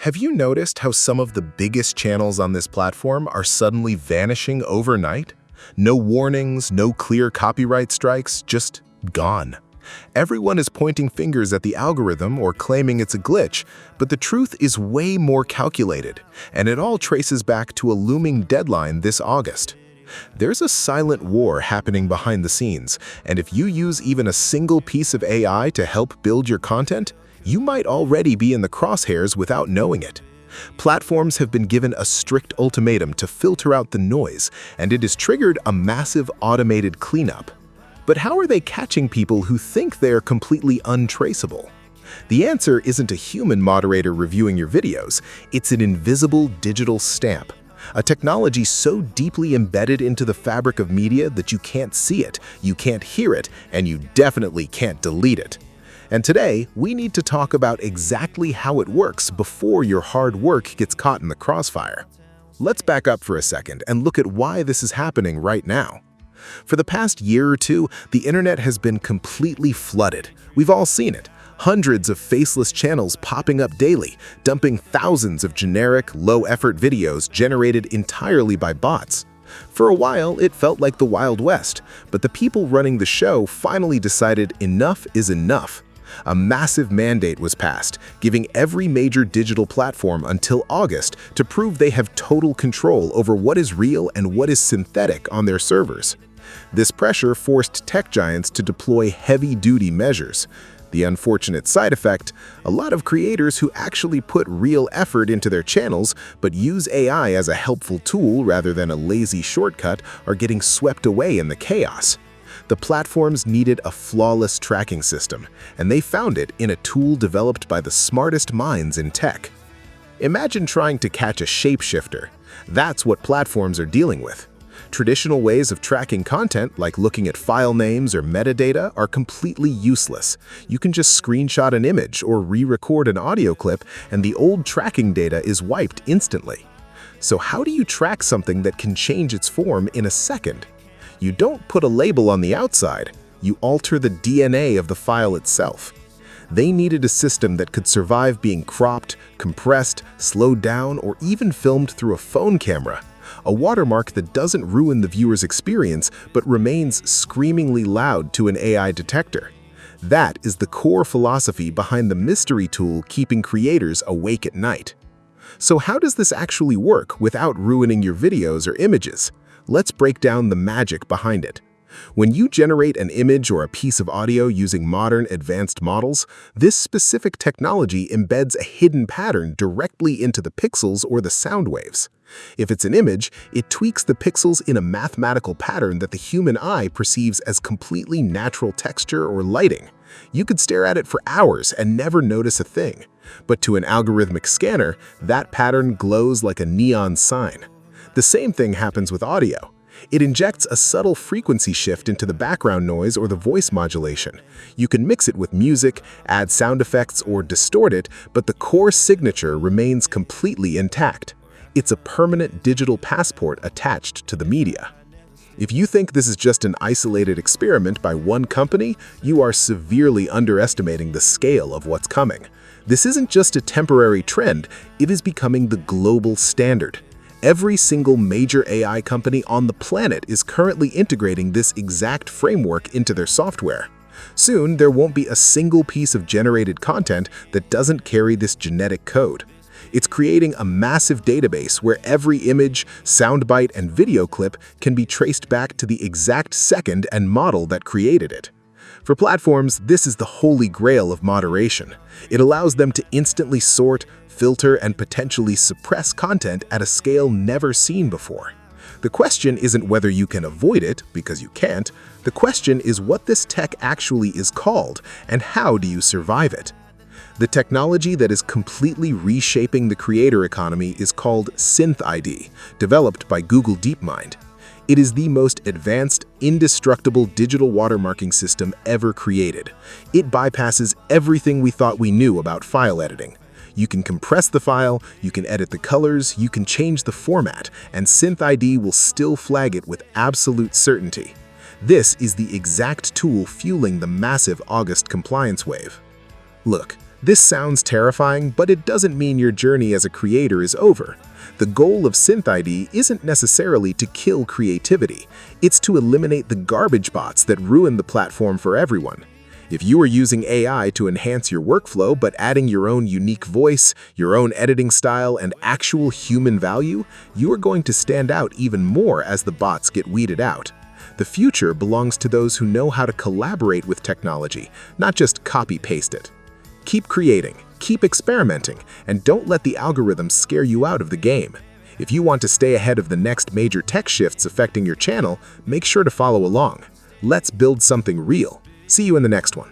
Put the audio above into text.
Have you noticed how some of the biggest channels on this platform are suddenly vanishing overnight? No warnings, no clear copyright strikes, just gone. Everyone is pointing fingers at the algorithm or claiming it's a glitch, but the truth is way more calculated, and it all traces back to a looming deadline this August. There's a silent war happening behind the scenes, and if you use even a single piece of AI to help build your content, you might already be in the crosshairs without knowing it. Platforms have been given a strict ultimatum to filter out the noise, and it has triggered a massive automated cleanup. But how are they catching people who think they're completely untraceable? The answer isn't a human moderator reviewing your videos, it's an invisible digital stamp. A technology so deeply embedded into the fabric of media that you can't see it, you can't hear it, and you definitely can't delete it. And today, we need to talk about exactly how it works before your hard work gets caught in the crossfire. Let's back up for a second and look at why this is happening right now. For the past year or two, the internet has been completely flooded. We've all seen it. Hundreds of faceless channels popping up daily, dumping thousands of generic, low-effort videos generated entirely by bots. For a while, it felt like the Wild West, but the people running the show finally decided enough is enough. A massive mandate was passed, giving every major digital platform until August to prove they have total control over what is real and what is synthetic on their servers. This pressure forced tech giants to deploy heavy-duty measures. The unfortunate side effect, a lot of creators who actually put real effort into their channels but use AI as a helpful tool rather than a lazy shortcut are getting swept away in the chaos. The platforms needed a flawless tracking system, and they found it in a tool developed by the smartest minds in tech. Imagine trying to catch a shapeshifter. That's what platforms are dealing with. Traditional ways of tracking content, like looking at file names or metadata, are completely useless. You can just screenshot an image or re-record an audio clip, and the old tracking data is wiped instantly. So how do you track something that can change its form in a second? You don't put a label on the outside, you alter the DNA of the file itself. They needed a system that could survive being cropped, compressed, slowed down, or even filmed through a phone camera. A watermark that doesn't ruin the viewer's experience but remains screamingly loud to an AI detector. That is the core philosophy behind the mystery tool keeping creators awake at night. So how does this actually work without ruining your videos or images? Let's break down the magic behind it. When you generate an image or a piece of audio using modern advanced models, this specific technology embeds a hidden pattern directly into the pixels or the sound waves. If it's an image, it tweaks the pixels in a mathematical pattern that the human eye perceives as completely natural texture or lighting. You could stare at it for hours and never notice a thing. But to an algorithmic scanner, that pattern glows like a neon sign. The same thing happens with audio. It injects a subtle frequency shift into the background noise or the voice modulation. You can mix it with music, add sound effects, or distort it, but the core signature remains completely intact. It's a permanent digital passport attached to the media. If you think this is just an isolated experiment by one company, you are severely underestimating the scale of what's coming. This isn't just a temporary trend, it is becoming the global standard. Every single major AI company on the planet is currently integrating this exact framework into their software. Soon, there won't be a single piece of generated content that doesn't carry this genetic code. It's creating a massive database where every image, soundbite, and video clip can be traced back to the exact second and model that created it. For platforms, this is the holy grail of moderation. It allows them to instantly sort, filter, and potentially suppress content at a scale never seen before. The question isn't whether you can avoid it, because you can't. The question is what this tech actually is called, and how do you survive it? The technology that is completely reshaping the creator economy is called SynthID, developed by Google DeepMind. It is the most advanced, indestructible digital watermarking system ever created. It bypasses everything we thought we knew about file editing. You can compress the file, you can edit the colors, you can change the format, and SynthID will still flag it with absolute certainty. This is the exact tool fueling the massive August compliance wave. Look, This sounds terrifying, but it doesn't mean your journey as a creator is over. The goal of SynthID isn't necessarily to kill creativity. It's to eliminate the garbage bots that ruin the platform for everyone. If you are using AI to enhance your workflow but adding your own unique voice, your own editing style, and actual human value, you are going to stand out even more as the bots get weeded out. The future belongs to those who know how to collaborate with technology, not just copy-paste it. Keep creating, keep experimenting, and don't let the algorithms scare you out of the game. If you want to stay ahead of the next major tech shifts affecting your channel, make sure to follow along. Let's build something real. See you in the next one.